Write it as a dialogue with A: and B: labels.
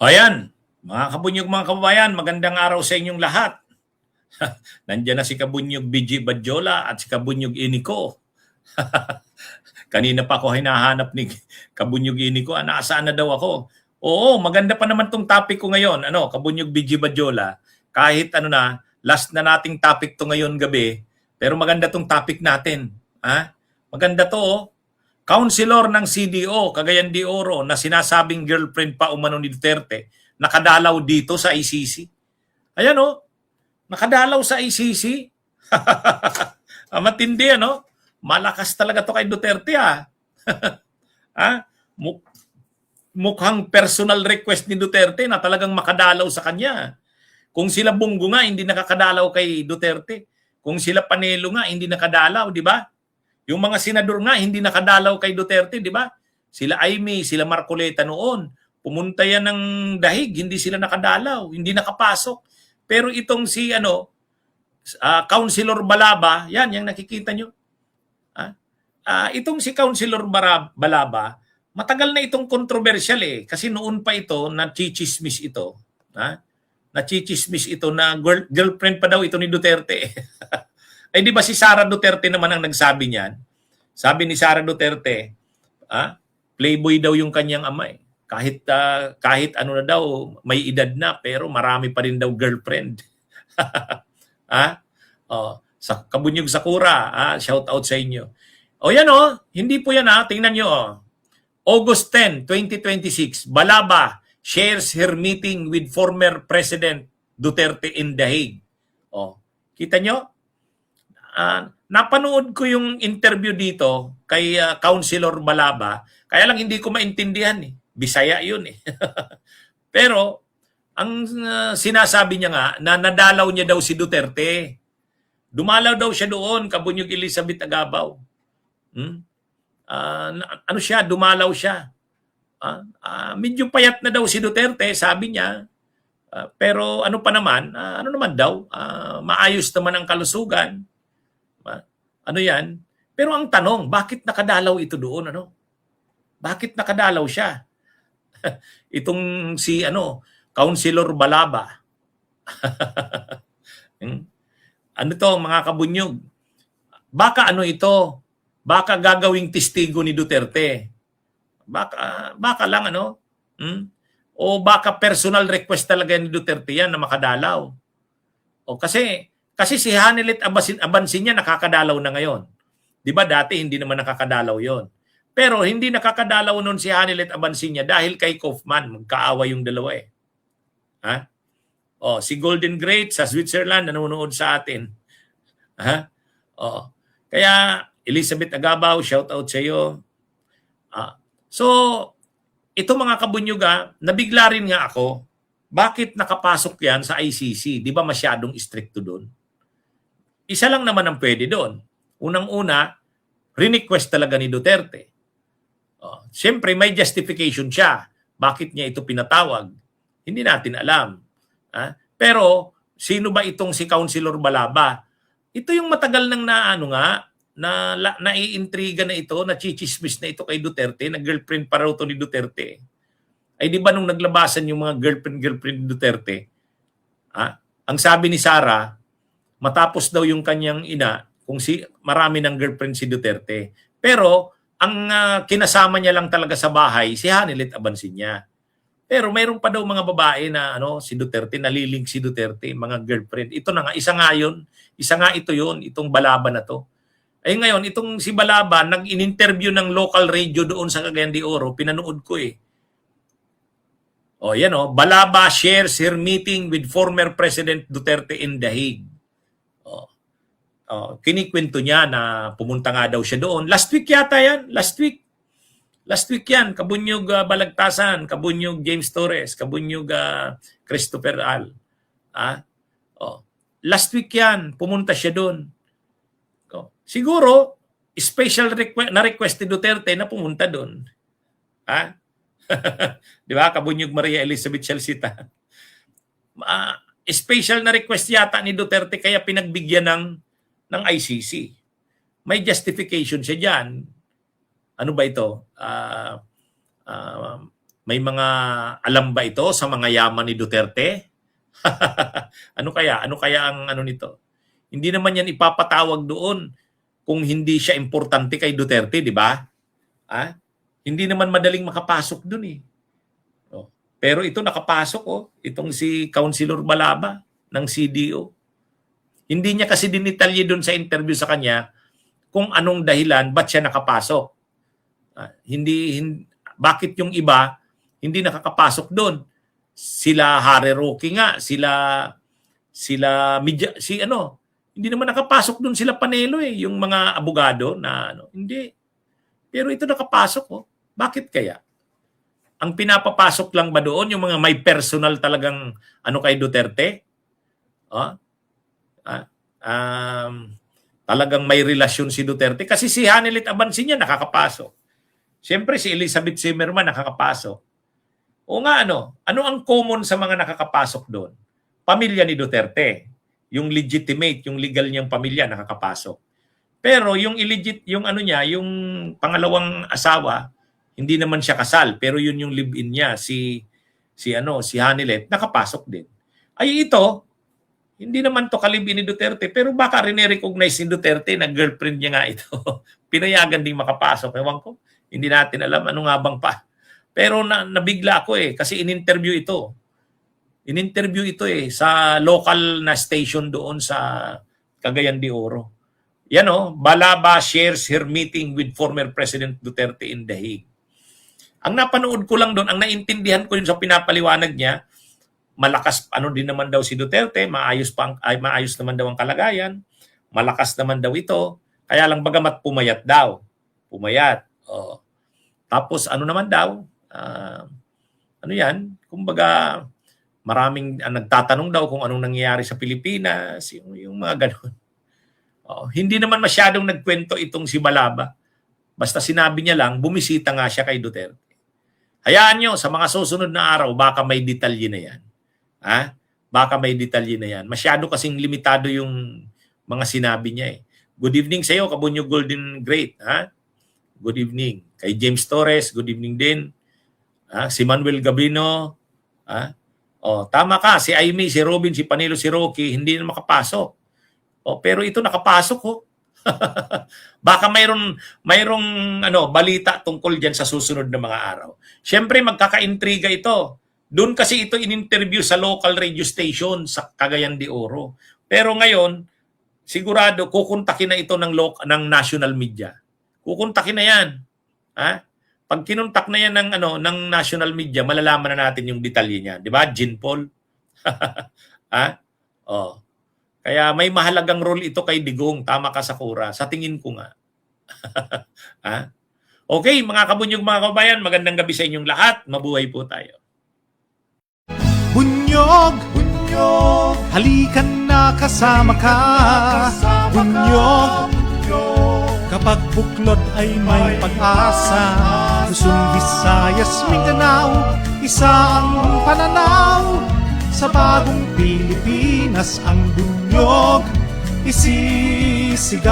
A: Ayan, mga kabunyog, mga kababayan, magandang araw sa inyong lahat. Nandiyan na si Kabunyog BG Badjola at si Kabunyog Iniko. Kanina pa ako hinahanap ni Kabunyog Iniko. Nasaan na daw ako? Oo, maganda pa naman tong topic ko ngayon. Kabunyog BG Badjola. Kahit last na nating topic to ngayon gabi, pero maganda tong topic natin. Ha? Maganda to, oh. Councilor ng CDO, Cagayan de Oro, na sinasabing girlfriend pa umano ni Duterte, nakadalaw dito sa ICC. Ayan, oh, nakadalaw sa ICC. Matindi, ano? Malakas talaga to kay Duterte, ah. Ha? Mukhang personal request ni Duterte na talagang makadalaw sa kanya. Kung sila Bongo nga, hindi nakakadalaw kay Duterte. Kung sila Panelo nga, hindi nakadalaw, di ba? Yung mga senador nga, hindi nakadalaw kay Duterte, di ba? Sila Aimee, sila Marcoleta noon. Pumunta yan ng dahig, hindi sila nakadalaw, hindi nakapasok. Pero itong si Councilor Balaba, yan, yung nakikita nyo. Itong si Councilor Balaba, matagal na itong controversial eh. Kasi noon pa ito, nachichismis ito. Nachichismis ito na girlfriend pa daw ito ni Duterte. Ay di ba si Sara Duterte naman ang nagsabi niyan? Sabi ni Sara Duterte, playboy daw yung kanyang ama eh. Kahit ano na daw, may edad na pero marami pa rin daw girlfriend. Sa Kabunyog Sakura, shout out sa inyo. O yan hindi po yan tingnan nyo August 10, 2026, Balaba shares her meeting with former President Duterte in The Hague. Kita nyo? Napanood ko yung interview dito kay Councilor Balaba, kaya lang hindi ko maintindihan eh. Bisaya yun eh. Pero ang sinasabi niya nga na nadalaw niya daw si Duterte. Dumalaw daw siya doon, Kabunyog Elizabeth Agabaw. Dumalaw siya. Medyo payat na daw si Duterte, sabi niya. Pero ano pa naman, daw, maayos naman ang kalusugan. Ano yan? Pero ang tanong, bakit nakadalaw ito doon? Bakit nakadalaw siya? Itong si Councilor Balaba. Ano to mga kabunyog? Baka ito? Baka gagawing testigo ni Duterte. Baka lang O baka personal request talaga ni Duterte yan na makadalaw. O kasi si Hanelet Abansinya nakakadalaw na ngayon. 'Di ba dati hindi naman nakakadalaw 'yon. Pero hindi nakakadalaw noon si Hanelet Abansinya dahil kay Kaufman, magkaaway yung dalawa eh. Si Golden Great sa Switzerland nanonood sa atin. Kaya Elizabeth Agabaw, shout out sa iyo. So ito mga kabunyuga, nabigla rin nga ako. Bakit nakapasok yan sa ICC? Di ba masyadong stricto doon? Isa lang naman ang pwede doon. Unang-una, request talaga ni Duterte. Siyempre, may justification siya. Bakit niya ito pinatawag? Hindi natin alam. Pero, sino ba itong si Councilor Balaba? Ito yung matagal nang naiintriga na ito, nachichismis na ito kay Duterte, na girlfriend pa raw to ni Duterte. Ay di ba nung naglabasan yung mga girlfriend ni Duterte, ang sabi ni Sara, matapos daw yung kanyang ina, marami ng girlfriend si Duterte. Pero ang kinasama niya lang talaga sa bahay, si Hanelet Abansinya. Pero mayroon pa daw mga babae na si Duterte, nalilink si Duterte, mga girlfriend. Ito na nga, isa nga ito yon, itong Balaba na to. Ay ngayon, itong si Balaba, nag-in-interview ng local radio doon sa Cagayan de Oro, pinanood ko eh. Yan Balaba shares her meeting with former President Duterte in The Hague. Kinikwento niya na pumunta nga daw siya doon. Last week yata yan. Last week yan. Kabunyog Balagtasan, Kabunyog James Torres, Kabunyog Christopher Al. Last week yan. Pumunta siya doon. Siguro, special request ni Duterte na pumunta doon. Di ba? Kabunyog Maria Elizabeth Chalcita. Special na request yata ni Duterte kaya pinagbigyan ng ICC. May justification siya dyan. Ano ba ito? May mga alam ba ito sa mga yaman ni Duterte? Ano kaya? Ano kaya ang ano nito? Hindi naman yan ipapatawag doon kung hindi siya importante kay Duterte, di ba? Hindi naman madaling makapasok doon eh. Oh. Pero ito nakapasok itong si Councilor Balaba ng CDO. Hindi niya kasi dinitalye doon sa interview sa kanya kung anong dahilan ba't siya nakapasok. Bakit yung iba hindi nakakapasok doon? Sila Harry Roque nga, hindi naman nakapasok doon sila Panelo yung mga abogado na hindi. Pero ito nakapasok Bakit kaya? Ang pinapapasok lang ba doon yung mga may personal talagang kay Duterte? Talagang may relasyon si Duterte kasi si Hanelit Abansinya nakakapasok. Siyempre si Elizabeth Zimmerman nakakapasok. O nga ano ang common sa mga nakakapasok doon? Pamilya ni Duterte. Yung legitimate, yung legal niyang pamilya nakakapasok. Pero yung illegit, yung yung pangalawang asawa, hindi naman siya kasal, pero yun yung live-in niya, si Hanelet, nakapasok din. Ay ito, hindi naman to kalibin ni Duterte, pero baka rin-recognize ni Duterte na girlfriend niya nga ito. Pinayagan ding makapasok. Ewan ko, hindi natin alam ano nga bang pa. Pero nabigla ako kasi in-interview ito. In-interview ito sa local na station doon sa Cagayan de Oro. Yan Balaba shares her meeting with former President Duterte in The Hague. Ang napanood ko lang doon, ang naintindihan ko yun sa pinapaliwanag niya, malakas din naman daw si Duterte, maayos naman daw ang kalagayan, malakas naman daw ito, kaya lang bagamat pumayat daw. Pumayat. Tapos naman daw, kumbaga maraming nagtatanong daw kung anong nangyayari sa Pilipinas, yung mga ganun. Hindi naman masyadong nagkwento itong si Balaba. Basta sinabi niya lang, bumisita nga siya kay Duterte. Hayaan nyo, sa mga susunod na araw, baka may detalye na yan. Baka may detalye na yan. Masyado kasing limitado yung mga sinabi niya Good evening sa iyo, Kabunyo Golden Great. Good evening. Kay James Torres, good evening din. Si Manuel Gabino. Tama ka, si Aimee, si Robin, si Panelo, si Rocky, hindi na makapasok. Pero ito nakapasok Baka mayroong balita tungkol diyan sa susunod na mga araw. Siyempre magkakaintriga ito. Doon kasi ito in-interview sa local radio station sa Cagayan de Oro. Pero ngayon, sigurado kukontakin na ito ng national media. Kukontakin na 'yan. Pag kinontak na 'yan ng national media, malalaman na natin yung detalye niya, 'di ba? Jean Paul. Kaya may mahalagang role ito kay Digong, tama ka sa Sakura, sa tingin ko nga. Okay, mga kabunyog, mga kabayan, magandang gabi sa inyong lahat. Mabuhay po tayo.
B: Bunyog, bunyog, halikan na kasama ka. Bunyog, kapag buklod ay may pag-asa. Luzon, Visayas, Mindanao, isa ang pananaw. Sa bagong Pilipinas ang bunyog isisigaw.